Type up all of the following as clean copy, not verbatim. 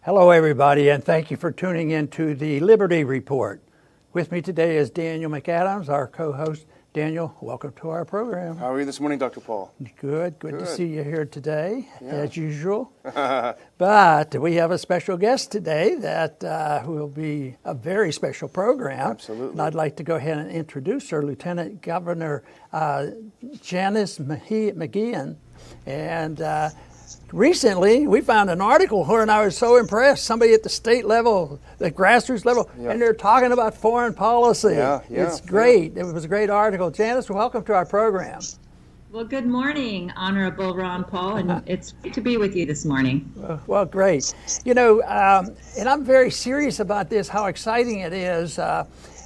Hello, everybody, and thank you for tuning in to the Liberty Report. With me today is Daniel McAdams, our co-host. Daniel, welcome to our program. How are you this morning, Dr. Paul? Good to see you here today, as usual. But we have a special guest today that will be a very special program. Absolutely. And I'd like to go ahead and introduce her, Lieutenant Governor Janice McGeachin. And recently, we found an article here, and I was so impressed. Somebody at the state level, the grassroots level, and they're talking about foreign policy. It's great. It was a great article. Janice, welcome to our program. Well, good morning, Honorable Ron Paul, and it's great to be with you this morning. Well, great. You know, and I'm very serious about this, how exciting it is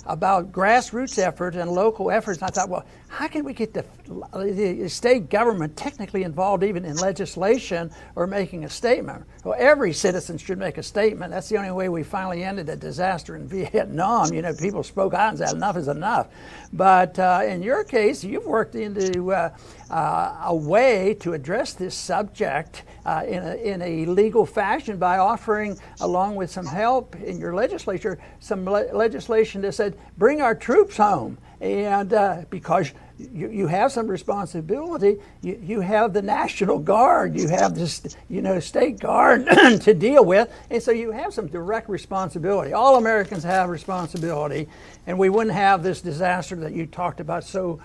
about grassroots efforts and local efforts. And I thought, well, how can we get the state government technically involved even in legislation or making a statement? Well, every citizen should make a statement. That's the only way we finally ended a disaster in Vietnam. You know, people spoke out and said enough is enough. But in your case, you've worked into a way to address this subject in a legal fashion by offering, along with some help in your legislature, some legislation that said, bring our troops home. And because you have some responsibility, you have the National Guard, you have this, State Guard to deal with, and so you have some direct responsibility. All Americans have responsibility, and we wouldn't have this disaster that you talked about so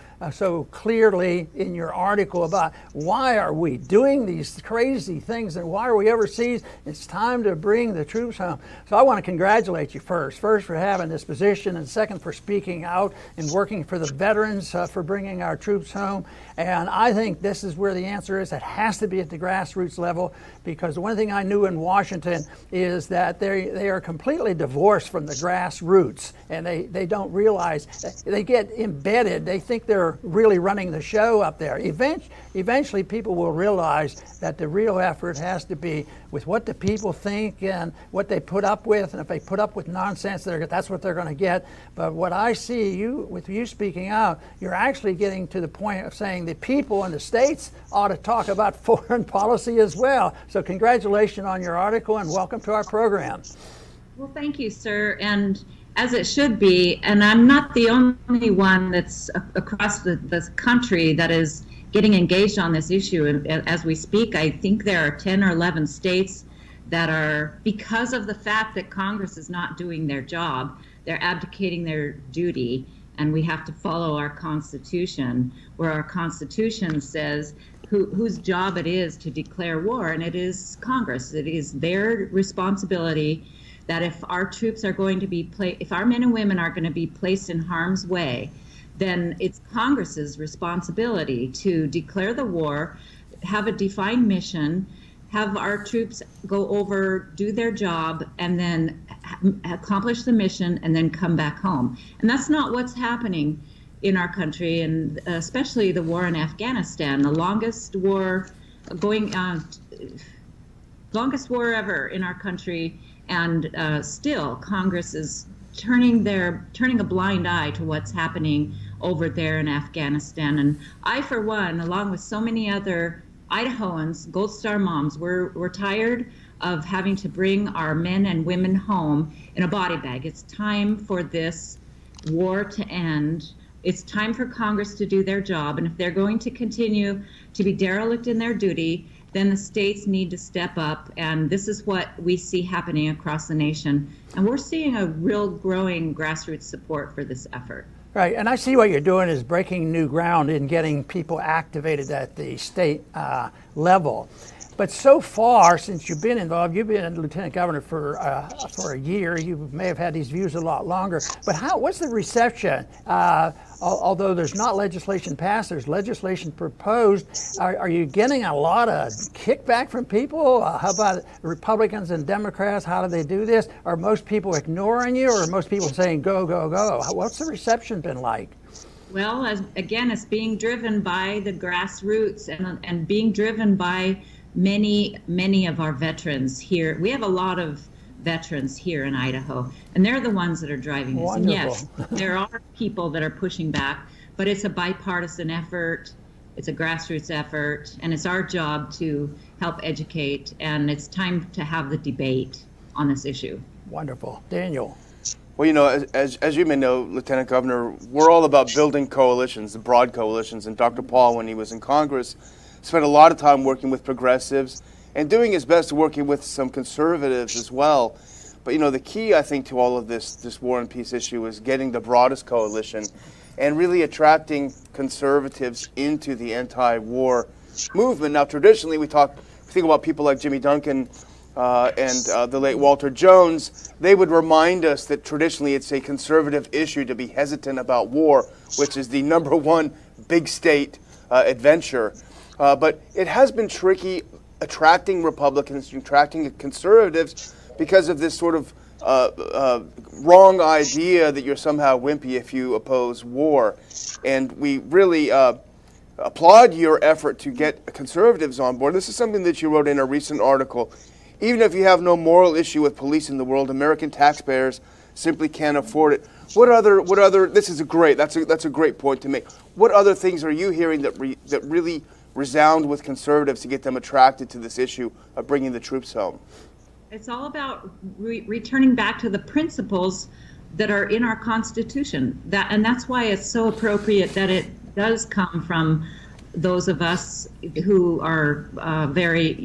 clearly in your article about why are we doing these crazy things and why are we overseas? It's time to bring the troops home. So I want to congratulate you first for having this position, and second for speaking out and working for the veterans for bringing our troops home. And I think this is where the answer is. It has to be at the grassroots level, because the one thing I knew in Washington is that they are completely divorced from the grassroots, and they don't realize, they get embedded. They think they're really running the show up there. Eventually people will realize that the real effort has to be with what the people think and what they put up with, and if they put up with nonsense, that's what they're going to get. But what I see with you speaking out, you're actually getting to the point of saying the people in the states ought to talk about foreign policy as well. So congratulations on your article, and welcome to our program. Well, thank you, sir. And as it should be, and I'm not the only one that's across the country that is getting engaged on this issue. And as we speak, I think there are 10 or 11 states that are, because of the fact that Congress is not doing their job, they're abdicating their duty, and we have to follow our Constitution, where our Constitution says whose job it is to declare war, and it is Congress. It is their responsibility that if our troops are going to be if our men and women are going to be placed in harm's way, then it's Congress's responsibility to declare the war, have a defined mission, have our troops go over, do their job, and then accomplish the mission, and then come back home. And that's not what's happening in our country, and especially the war in Afghanistan, the longest war ever in our country. And still, Congress is turning a blind eye to what's happening over there in Afghanistan. And I, for one, along with so many other Idahoans, Gold Star moms, we're tired of having to bring our men and women home in a body bag. It's time for this war to end. It's time for Congress to do their job. And if they're going to continue to be derelict in their duty, then the states need to step up, and this is what we see happening across the nation. And we're seeing a real growing grassroots support for this effort. Right, and I see what you're doing is breaking new ground in getting people activated at the state level. But so far, since you've been involved, you've been a lieutenant governor for a year. You may have had these views a lot longer. But what's the reception? Although there's not legislation passed, there's legislation proposed. Are you getting a lot of kickback from people? How about Republicans and Democrats? How do they do this? Are most people ignoring you, or are most people saying go, go, go? What's the reception been like? Well, it's being driven by the grassroots and being driven by many of our veterans here. We have a lot of veterans here in Idaho, and they're the ones that are driving this. Wonderful. And yes, there are people that are pushing back, but it's a bipartisan effort. It's a grassroots effort, and it's our job to help educate, and it's time to have the debate on this issue. Wonderful. Daniel. Well, as you may know, Lieutenant Governor, we're all about building coalitions, the broad coalitions. And Dr. Paul, when he was in Congress, spent a lot of time working with progressives and doing his best working with some conservatives as well. But, the key, I think, to all of this war and peace issue is getting the broadest coalition and really attracting conservatives into the anti-war movement. Now, traditionally, we think about people like Jimmy Duncan and the late Walter Jones. They would remind us that traditionally it's a conservative issue to be hesitant about war, which is the number one big state adventure. But it has been tricky attracting Republicans, attracting conservatives because of this sort of wrong idea that you're somehow wimpy if you oppose war. And we really applaud your effort to get conservatives on board. This is something that you wrote in a recent article. Even if you have no moral issue with police in the world, American taxpayers simply can't afford it. What other? This is that's a great point to make. What other things are you hearing that really resound with conservatives to get them attracted to this issue of bringing the troops home? It's all about returning back to the principles that are in our Constitution. And that's why it's so appropriate that it does come from those of us who are very,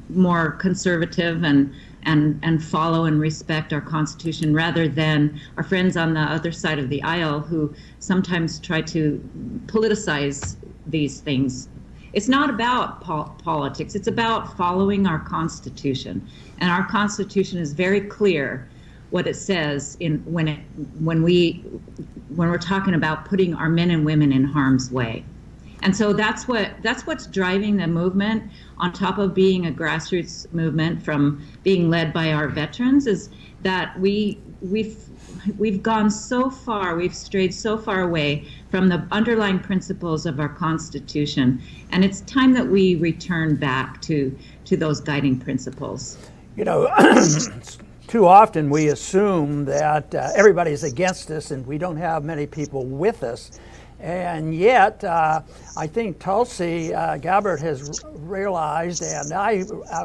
more conservative and follow and respect our Constitution, rather than our friends on the other side of the aisle who sometimes try to politicize these things. It's not about politics. It's about following our Constitution, and our Constitution is very clear what it says when we're talking about putting our men and women in harm's way. And so that's what's driving the movement, on top of being a grassroots movement from being led by our veterans, is that we've gone so far, we've strayed so far away from the underlying principles of our Constitution, and it's time that we return back to those guiding principles. Too often we assume that everybody's against us and we don't have many people with us. And yet, I think Tulsi Gabbard has realized, and I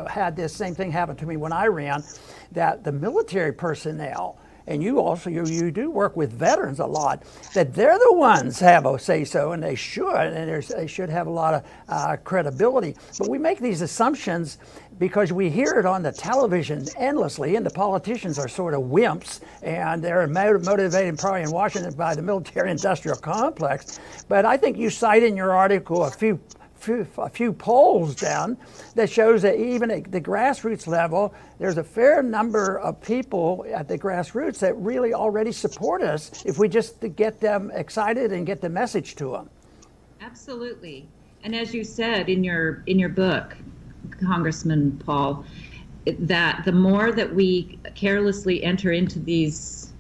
had this same thing happen to me when I ran, that the military personnel, and you do work with veterans a lot, that they're the ones have a say-so, and they should have a lot of credibility. But we make these assumptions because we hear it on the television endlessly, and the politicians are sort of wimps, and they're motivated probably in Washington by the military-industrial complex. But I think you cite in your article a few polls down that shows that even at the grassroots level, there's a fair number of people at the grassroots that really already support us if we just get them excited and get the message to them. Absolutely. And as you said in your book, Congressman Paul, that the more that we carelessly enter into these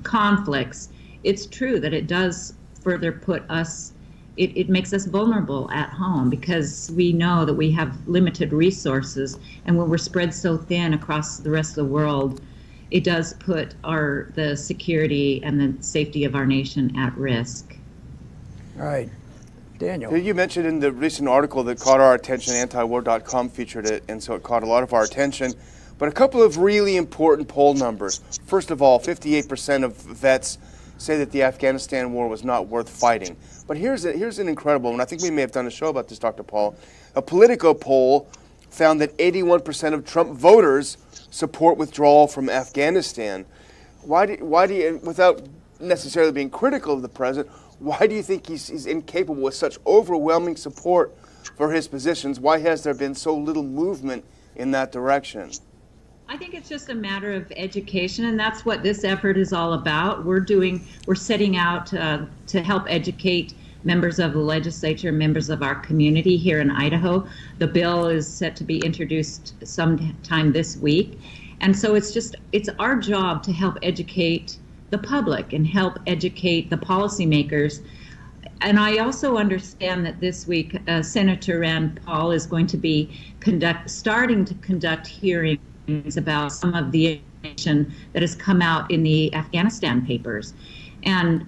conflicts, it's true that it does further put us, it makes us vulnerable at home, because we know that we have limited resources, and when we're spread so thin across the rest of the world, it does put the security and the safety of our nation at risk. All right. Daniel. You mentioned in the recent article that caught our attention, antiwar.com featured it, and so it caught a lot of our attention. But a couple of really important poll numbers. First of all, 58% of vets say that the Afghanistan war was not worth fighting. But here's an incredible one. I think we may have done a show about this, Dr. Paul. A Politico poll found that 81% of Trump voters support withdrawal from Afghanistan. Why do you, without necessarily being critical of the president, why do you think he's incapable with such overwhelming support for his positions? Why has there been so little movement in that direction? I think it's just a matter of education, and that's what this effort is all about. We're setting out to help educate members of the legislature, members of our community here in Idaho. The bill is set to be introduced sometime this week. And so it's our job to help educate the public and help educate the policymakers. And I also understand that this week, Senator Rand Paul is going to be starting to conduct hearings about some of the information that has come out in the Afghanistan papers. And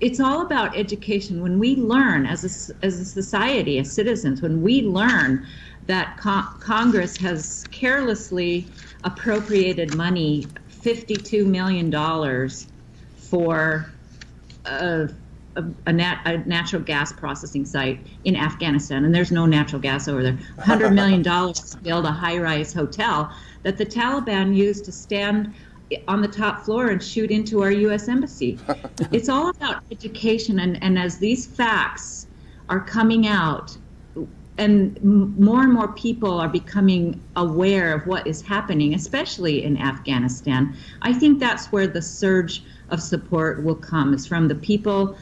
it's all about education. When we learn as a society, as citizens, when we learn that Congress has carelessly appropriated money, $52 million for a natural gas processing site in Afghanistan, and there's no natural gas over there. $100 million to build a high-rise hotel that the Taliban used to stand on the top floor and shoot into our U.S. Embassy. It's all about education, and as these facts are coming out, and more people are becoming aware of what is happening, especially in Afghanistan, I think that's where the surge of support will come, is from the people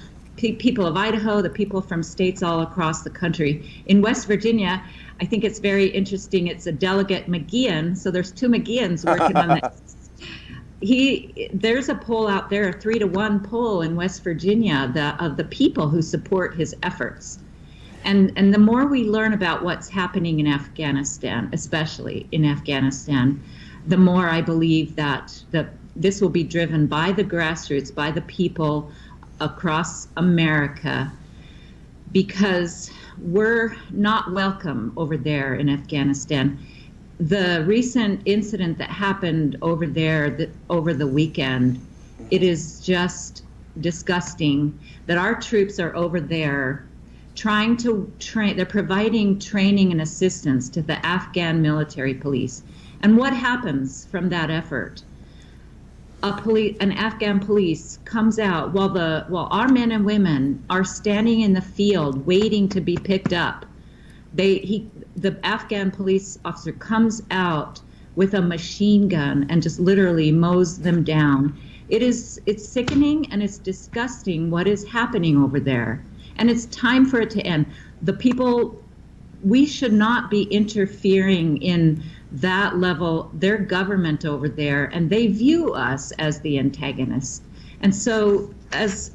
of Idaho, the people from states all across the country. In West Virginia, I think it's very interesting. It's a Delegate McGeachin, so there's two McGeachins working on this. There's a poll out there, a 3-to-1 poll in West Virginia, of the people who support his efforts. And the more we learn about what's happening in Afghanistan, especially in Afghanistan, the more I believe that this will be driven by the grassroots, by the people across America, because we're not welcome over there in Afghanistan. The recent incident that happened over there over the weekend, it is just disgusting that our troops are over there trying to train. They're providing training and assistance to the Afghan military police. And what happens from that effort? An Afghan police comes out while our men and women are standing in the field waiting to be picked up. The Afghan police officer comes out with a machine gun and just literally mows them down. It's sickening and it's disgusting what is happening over there. And it's time for it to end. We should not be interfering in that level, their government over there, and they view us as the antagonists. And so as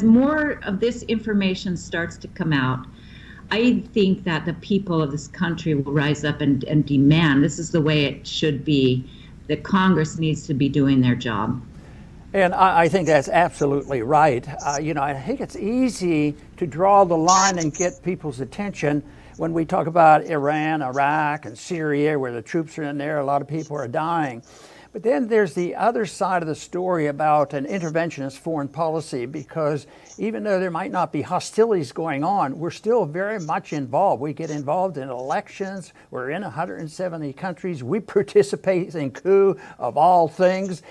more of this information starts to come out, I think that the people of this country will rise up and demand, this is the way it should be, that Congress needs to be doing their job. And I think that's absolutely right. I think it's easy to draw the line and get people's attention when we talk about Iran, Iraq, and Syria, where the troops are in there, a lot of people are dying. But then there's the other side of the story about an interventionist foreign policy, because even though there might not be hostilities going on, we're still very much involved. We get involved in elections. We're in 170 countries. We participate in coup of all things.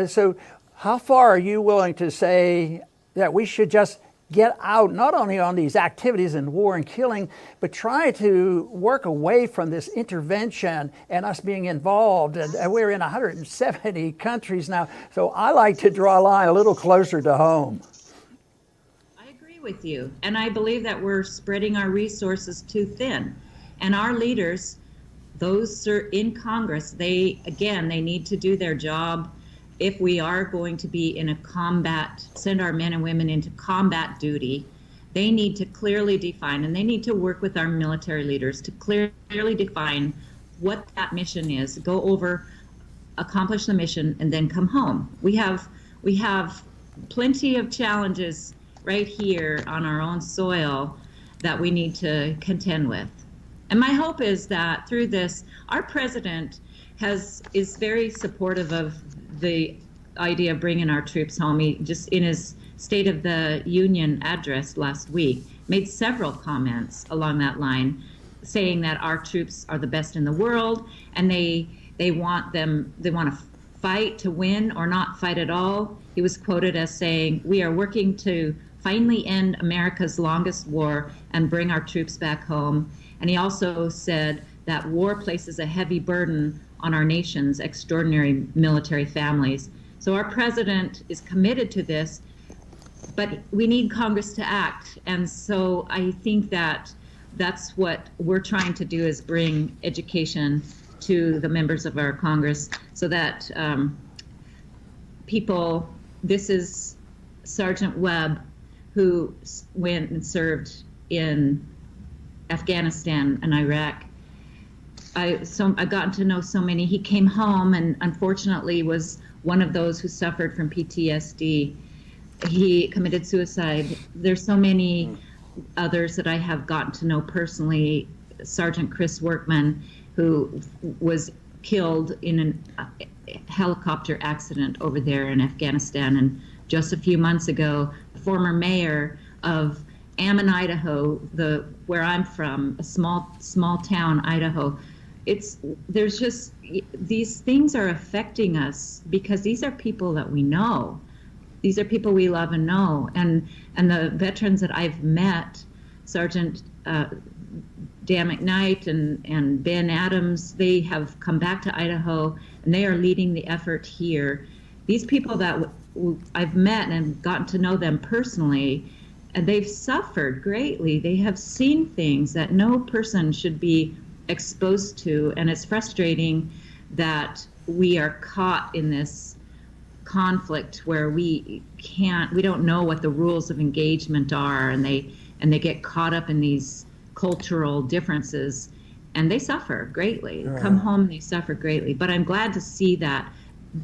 So how far are you willing to say that we should just get out, not only on these activities in war and killing, but try to work away from this intervention and us being involved? And we're in 170 countries now, so I like to draw a line a little closer to home. I agree with you, and I believe that we're spreading our resources too thin. And our leaders, those in Congress, they need to do their job. If we are going to be in a combat, send our men and women into combat duty, they need to clearly define, and they need to work with our military leaders to clearly define what that mission is, go over, accomplish the mission, and then come home. We have plenty of challenges right here on our own soil that we need to contend with. And my hope is that through this, our president is very supportive of the idea of bringing our troops home. He just, in his State of the Union address last week, made several comments along that line, saying that our troops are the best in the world, and they want to fight to win or not fight at all. He was quoted as saying, "We are working to finally end America's longest war and bring our troops back home." And he also said that war places a heavy burden on our nation's extraordinary military families. So our president is committed to this, but we need Congress to act. And so I think that that's what we're trying to do, is bring education to the members of our Congress so that this is Sergeant Webb, who went and served in Afghanistan and Iraq. I've gotten to know so many. He came home and unfortunately was one of those who suffered from PTSD. he committed suicide. There's so many others that I have gotten to know personally. Sergeant Chris Workman, who was killed in a helicopter accident over there in Afghanistan. And just a few months ago, the former mayor of Ammon, Idaho, where I'm from, a small town, Idaho. There's just, these things are affecting us because these are people that we know. These are people we love and know. And the veterans that I've met, Sergeant Dan McKnight and Ben Adams, they have come back to Idaho and they are leading the effort here. These people that I've met and gotten to know them personally, and they've suffered greatly. They have seen things that no person should be exposed to, and it's frustrating that we are caught in this conflict where we don't know what the rules of engagement are, and they get caught up in these cultural differences, and they suffer greatly. Right. Come home, they suffer greatly. But I'm glad to see that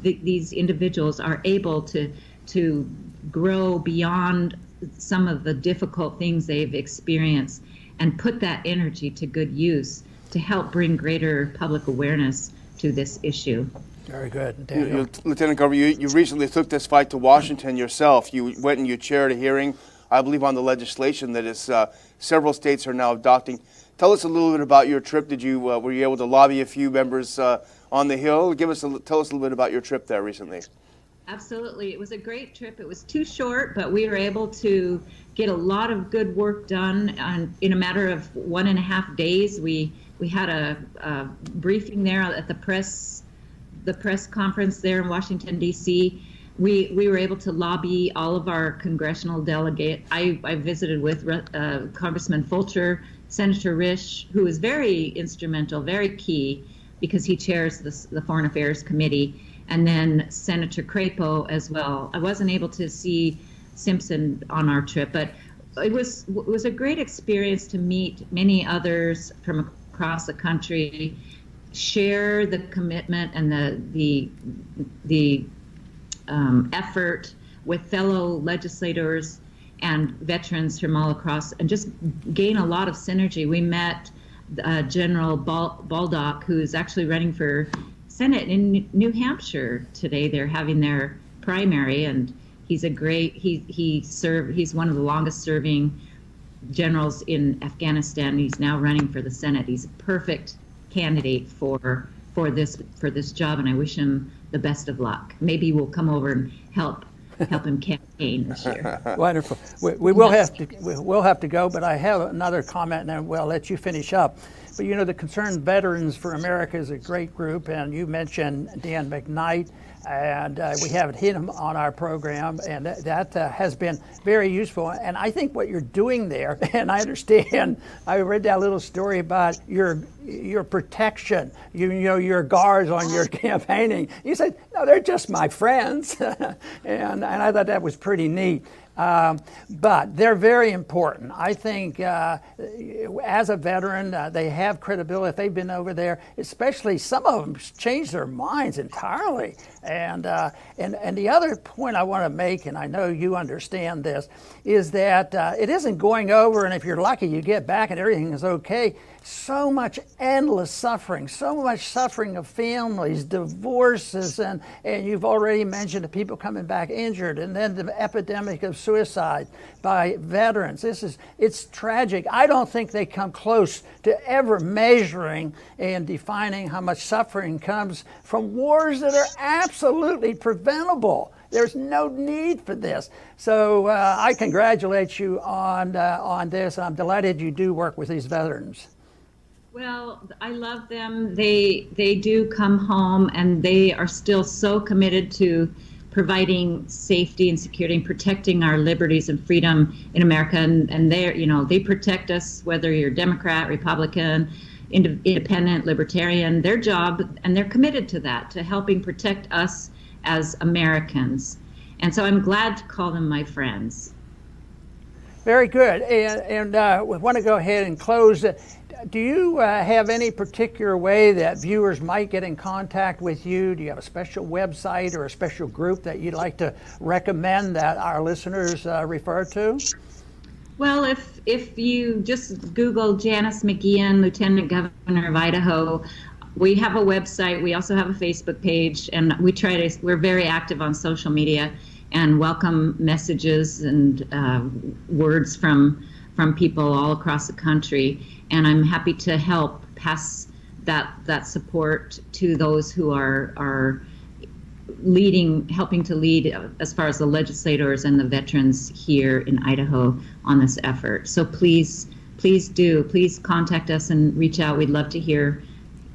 these individuals are able to grow beyond some of the difficult things they've experienced and put that energy to good use to help bring greater public awareness to this issue. Very good. Daniel. Lieutenant Governor, you recently took this fight to Washington yourself. You went and you chaired a hearing, I believe, on the legislation that is several states are now adopting. Tell us a little bit about your trip. Were you able to lobby a few members on the Hill? Tell us a little bit about your trip there recently. Absolutely. It was a great trip. It was too short, but we were able to get a lot of good work done in a matter of 1.5 days. We had a briefing there at the press conference there in Washington, D.C. We were able to lobby all of our congressional delegates. I visited with Congressman Fulcher, Senator Risch, who is very instrumental, very key, because he chairs the Foreign Affairs Committee, and then Senator Crapo as well. I wasn't able to see Simpson on our trip, but it was a great experience to meet many others from across the country, share the commitment and the effort with fellow legislators and veterans from all across, and just gain a lot of synergy. We met General Baldock, who is actually running for Senate in New Hampshire today. They're having their primary, and he's he's one of the longest serving generals in Afghanistan. He's now running for the Senate. He's a perfect candidate for this job, and I wish him the best of luck. Maybe we'll come over and help him campaign this year. Wonderful. We will have to go, but I have another comment, and then we'll let you finish up. But you know, the Concerned Veterans for America is a great group, and you mentioned Dan McKnight, and we haven't hit him on our program, and that has been very useful. And I think what you're doing there, and I understand, I read that little story about your protection, you know, your guards on your campaigning. You said, no, they're just my friends, and I thought that was pretty neat. But they're very important. I think as a veteran, they have credibility. If they've been over there, especially some of them changed their minds entirely. And the other point I want to make, and I know you understand this, is that it isn't going over, and if you're lucky, you get back and everything is okay. So much endless suffering, so much suffering of families, divorces, and you've already mentioned the people coming back injured, and then the epidemic of suicide by veterans. It's tragic. I don't think they come close to ever measuring and defining how much suffering comes from wars that are absolutely preventable. There's no need for this. So I congratulate you on this. I'm delighted you do work with these veterans. Well, I love them. They do come home, and they are still so committed to providing safety and security and protecting our liberties and freedom in America. And they protect us, whether you're Democrat, Republican, independent, libertarian. Their job, and they're committed to that, to helping protect us as Americans. And so I'm glad to call them my friends. Very good. And we want to go ahead and close. Do you have any particular way that viewers might get in contact with you? Do you have a special website or a special group that you'd like to recommend that our listeners refer to? Well, if you just Google Janice McGeachin, Lieutenant Governor of Idaho, we have a website. We also have a Facebook page, and we're very active on social media and welcome messages and words from people all across the country. And I'm happy to help pass that support to those who are helping to lead as far as the legislators and the veterans here in Idaho on this effort. So please contact us and reach out. We'd love to hear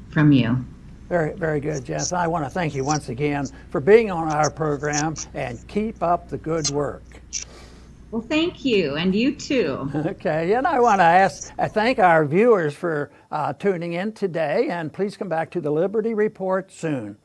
from you. Very, very good, Janice. I want to thank you once again for being on our program, and keep up the good work. Well, thank you, and you too. Okay, and I want to thank our viewers for tuning in today, and please come back to the Liberty Report soon.